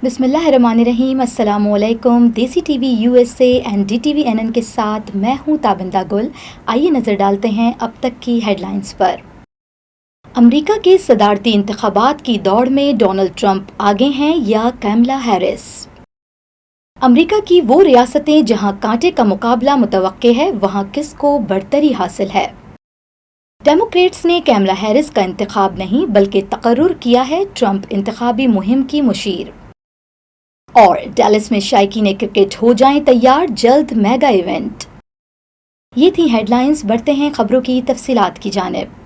बिस्मिल्लाहिर्रहमानिर्रहीम। अस्सलामुअलैकुम। Desi TV USA and DTV NN के साथ मैं हूं ताबिंदा गुल। आइए नज़र डालते हैं अब तक की हेडलाइंस पर। अमेरिका के सदारती इंतखाबात की दौड़ में डोनाल्ड ट्रंप आगे हैं या कैमला हैरिस। अमेरिका की वो रियासतें जहां कांटे का मुकाबला मुतवक्के है, वहां किसको बढ़तरी हासिल है। डेमोक्रेट्स ने कैमला हैरिस का इंतखाब नहीं बल्कि तकर्रुर किया है ट्रंप इंतखाबी मुहिम की मुशीर। और डैलस में शायकीन क्रिकेट हो जाएं तैयार, जल्द मेगा इवेंट। ये थी हेडलाइंस। बढ़ते हैं खबरों की तफसीलात की जानिब।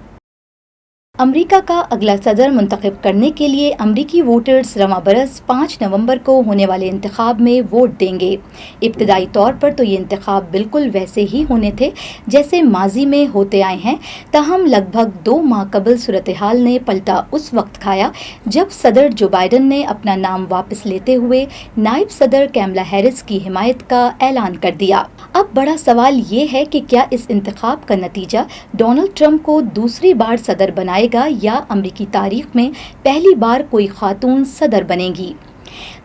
अमेरिका का अगला सदर मुंतखब करने के लिए अमरीकी वोटर्स रवां बरस 5 नवंबर को होने वाले इंतखाब में वोट देंगे। इब्तदाई तौर पर तो ये इंतखाब बिल्कुल वैसे ही होने थे जैसे माजी में होते आए हैं, ताहम लगभग 2 माह कबल सूरत हाल ने पलटा उस वक्त खाया जब सदर जो बाइडन ने अपना नाम वापस लेते हुए नायब सदर कैमला हैरिस की हिमायत का ऐलान कर दिया। अब बड़ा सवाल ये है कि क्या इस इंतखाब का नतीजा डोनाल्ड ट्रंप को दूसरी बार सदर बनाएगा या अमेरिकी तारीख में पहली बार कोई खातून सदर बनेगी।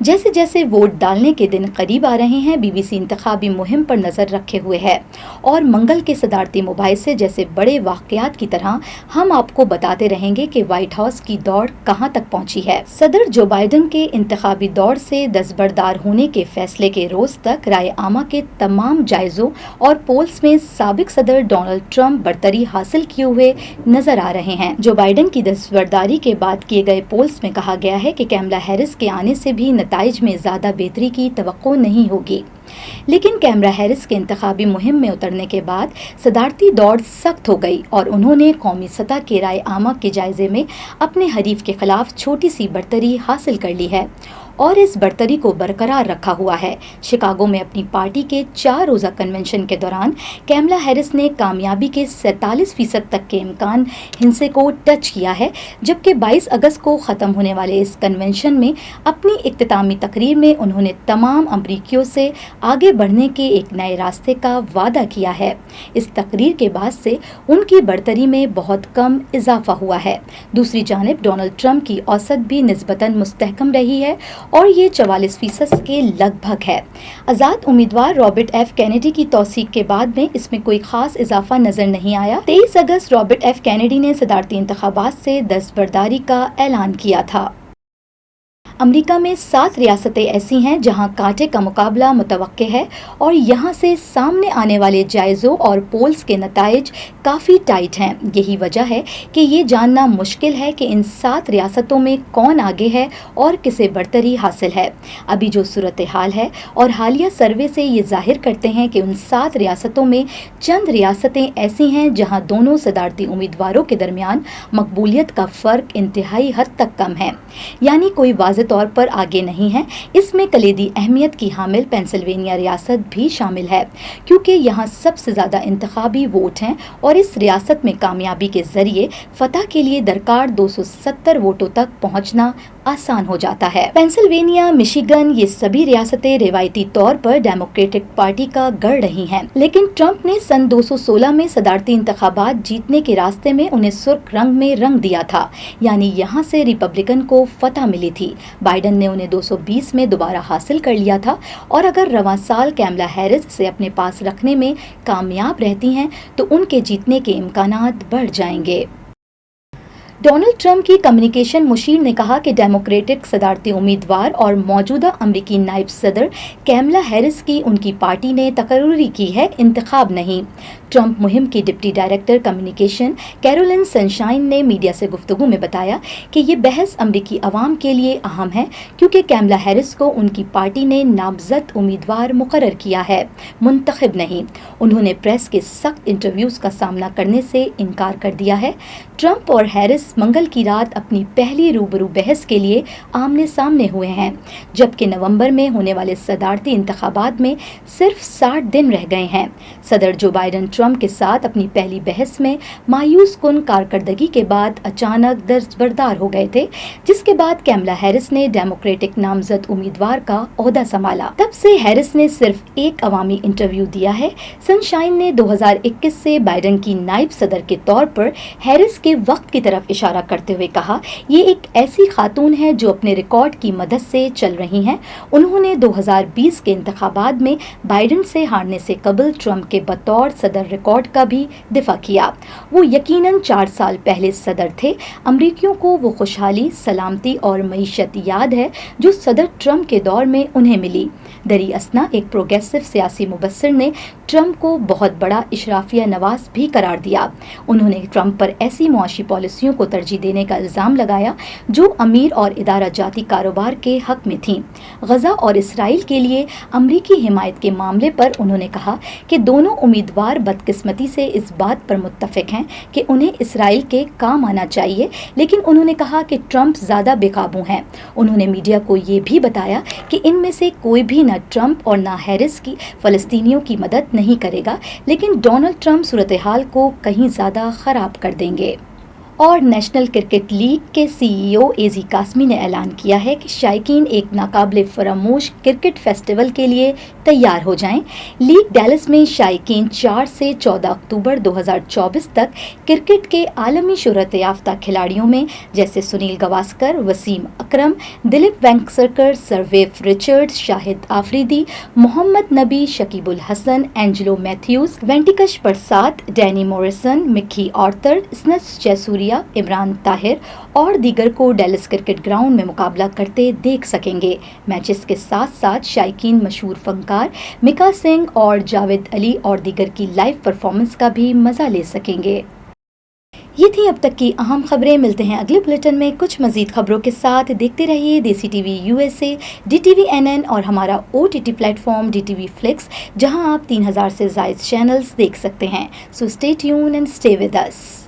जैसे जैसे वोट डालने के दिन करीब आ रहे हैं, बीबीसी इंतखाबी मुहिम पर नजर रखे हुए है और मंगल के सदारती मुबाहिसे जैसे बड़े वाकयात की तरह हम आपको बताते रहेंगे कि व्हाइट हाउस की दौड़ कहां तक पहुंची है। सदर जो बाइडन के इंतखाबी दौड़ से दस्तबरदार होने के फैसले के रोज तक राय आमा के तमाम जायजों और पोल्स में साबिक सदर डोनाल्ड ट्रंप बढ़तरी हासिल किए हुए नजर आ रहे हैं। जो बाइडन की दस्तबरदारी के बाद किए गए पोल्स में कहा गया है कि कैमला हैरिस के आने से भी नताइज में ज्यादा बेहतरी की तवक्को नहीं होगी, लेकिन कैमला हैरिस के इंतखाबी मुहिम में उतरने के बाद सदारती दौड़ सख्त हो गई और उन्होंने कौमी सतह के राय आमा के जायजे में अपने हरीफ के खिलाफ छोटी सी बढ़तरी हासिल कर ली है और इस बढ़तरी को बरकरार रखा हुआ है। शिकागो में अपनी पार्टी के 4 रोज़ा कन्वेंशन के दौरान कैमला हैरिस ने कामयाबी के 47% तक के इम्कान हिस्से को टच किया है, जबकि 22 अगस्त को ख़त्म होने वाले इस कन्वेंशन में अपनी इख्तितामी तकरीर में उन्होंने तमाम अमरीकियों से आगे बढ़ने के एक नए रास्ते का वादा किया है। इस तकरीर के बाद से उनकी बढ़तरी में बहुत कम इजाफा हुआ है। दूसरी जानिब डोनाल्ड ट्रंप की औसत भी निस्बतन मुस्तहकम रही है और ये 44% के लगभग है। आज़ाद उम्मीदवार रॉबर्ट एफ कैनेडी की तौसीक के बाद में इसमें कोई खास इजाफा नजर नहीं आया। 23 अगस्त रॉबर्ट एफ कैनेडी ने सदारती इंतखाबात से दस्तबरदारी का ऐलान किया था। अमेरिका में 7 रियासतें ऐसी हैं जहां कांटे का मुकाबला मुतवक्के है और यहां से सामने आने वाले जायज़ों और पोल्स के नताइज काफ़ी टाइट हैं। यही वजह है कि ये जानना मुश्किल है कि इन 7 रियासतों में कौन आगे है और किसे बढ़तरी हासिल है। अभी जो सूरत हाल है और हालिया सर्वे से ये जाहिर करते हैं कि उन 7 रियासतों में चंद रियासतें ऐसी हैं जहाँ दोनों सदारती उम्मीदवारों के दरमियान मकबूलियत का फ़र्क इंतहाई हद तक कम है, यानी कोई वाज़ेह तौर पर आगे नहीं है। इसमें कलीदी अहमियत की हामिल पेंसिल्वेनिया रियासत भी शामिल है, क्योंकि यहाँ सबसे ज़्यादा इंतखाबी वोट हैं और इस रियासत में कामयाबी के जरिए फतह के लिए दरकार 270 वोटों तक पहुँचना आसान हो जाता है। पेंसिल्वेनिया, मिशिगन, ये सभी रियासतें रिवायती तौर पर डेमोक्रेटिक पार्टी का गढ़ रही हैं, लेकिन ट्रंप ने सन 216 में सदारती इंतखाबात जीतने के रास्ते में उन्हें सुर्ख रंग में रंग दिया था, यानी यहाँ से रिपब्लिकन को फतह मिली थी। बाइडन ने उन्हें 220 में दोबारा हासिल कर लिया था और अगर रवां साल कैमला हैरिस से अपने पास रखने में कामयाब रहती हैं तो उनके जीतने के इम्कानात बढ़ जाएंगे। डोनाल्ड ट्रंप की कम्युनिकेशन मुशीर ने कहा कि डेमोक्रेटिक सदारती उम्मीदवार और मौजूदा अमरीकी नायब सदर कैमला हैरिस की उनकी पार्टी ने तकर्रुरी की है, इंतखाब नहीं। ट्रंप मुहिम की deputy director communication Caroline Sunshine ने मीडिया से गुफ्तगू में बताया कि ये बहस अमरीकी अवाम के लिए अहम है, क्योंकि कैमला हैरिस को उनकी पार्टी ने नामजद उम्मीदवार मुकर्रर किया है, मुंतखब नहीं। उन्होंने प्रेस के सख्त इंटरव्यूज़ का सामना करने से इनकार कर दिया है। ट्रंप और हैरिस मंगल की रात अपनी पहली रूबरू बहस के लिए आमने सामने हुए हैं, जबकि नवंबर में होने वाले सदारती इंतखाबात में सिर्फ 60 दिन रह गए हैं। सदर जो बाइडन ٹرمپ کے ساتھ اپنی پہلی بحث میں مایوس کن کارکردگی کے بعد اچانک دستبردار ہو گئے تھے، جس کے بعد کیملا ہیرس نے ڈیموکریٹک نامزد امیدوار کا عہدہ سنبھالا۔ تب سے ہیرس نے صرف ایک عوامی انٹرویو دیا ہے۔ سن شائن نے 2021 سے بائیڈن کی نائب صدر کے طور پر ہیرس کے وقت کی طرف اشارہ کرتے ہوئے کہا، یہ ایک ایسی خاتون ہے جو اپنے ریکارڈ کی مدد سے چل رہی ہیں۔ انہوں نے 2020 کے انتخابات میں بائیڈن سے ہارنے سے قبل ٹرمپ کے بطور صدر ریکارڈ کا بھی دفاع کیا۔ وہ یقیناً 4 سال پہلے صدر تھے۔ امریکیوں کو وہ خوشحالی، سلامتی اور معیشت یاد ہے جو صدر ٹرمپ کے دور میں انہیں ملی۔ دری اثنا ایک پروگریسو سیاسی مبصر نے ٹرمپ کو بہت بڑا اشرافیہ نواز بھی قرار دیا۔ انہوں نے ٹرمپ پر ایسی معاشی پالیسیوں کو ترجیح دینے کا الزام لگایا جو امیر اور ادارہ جاتی کاروبار کے حق میں تھیں۔ غزہ اور اسرائیل کے لیے امریکی حمایت کے معاملے پر انہوں نے کہا کہ دونوں امیدوار بدقسمتی سے اس بات پر متفق ہیں کہ انہیں اسرائیل کے کام آنا چاہیے، لیکن انہوں نے کہا کہ ٹرمپ زیادہ بے قابو ہیں۔ انہوں نے میڈیا کو یہ بھی بتایا کہ ان میں سے کوئی بھی نہ ٹرمپ اور نہ ہیرس کی فلسطینیوں کی مدد نہیں کرے گا، لیکن ڈونلڈ ٹرمپ صورتحال کو کہیں زیادہ خراب کر دیں گے۔ اور نیشنل کرکٹ لیگ کے سی ای او اے زی قاسمی نے اعلان کیا ہے کہ شائقین ایک ناقابل فراموش کرکٹ فیسٹیول کے لیے تیار ہو جائیں۔ لیگ ڈیلس میں شائقین 4 سے 14 اکتوبر 2024 تک کرکٹ کے عالمی شہرت یافتہ کھلاڑیوں میں جیسے Sunil Gavaskar, Wasim Akram, Dilip Vengsarkar, sir Viv Richards, Shahid Afridi, Mohammad Nabi, Shakib Al Hasan, Angelo Mathews, Venkatesh Prasad, Danny Morrison, Mickey Arthur, اسنس جے سوریا، عمران طاہر اور دیگر کو ڈیلس کرکٹ گراؤنڈ میں مقابلہ کرتے دیکھ سکیں گے۔ میچز کے ساتھ ساتھ شائقین مشہور فنکار مکا سنگھ اور جاوید علی اور دیگر کی لائیو پرفارمنس کا بھی مزہ لے سکیں گے۔ یہ تھی اب تک کی اہم خبریں۔ ملتے ہیں اگلے بلیٹن میں کچھ مزید خبروں کے ساتھ۔ دیکھتے رہیے دیسی ٹی وی USA، DTV اور ہمارا OTT plate form DTV Flix، جہاں آپ 3000 سے زائد چینلز دیکھ سکتے ہیں۔ So stay tune and stay with us.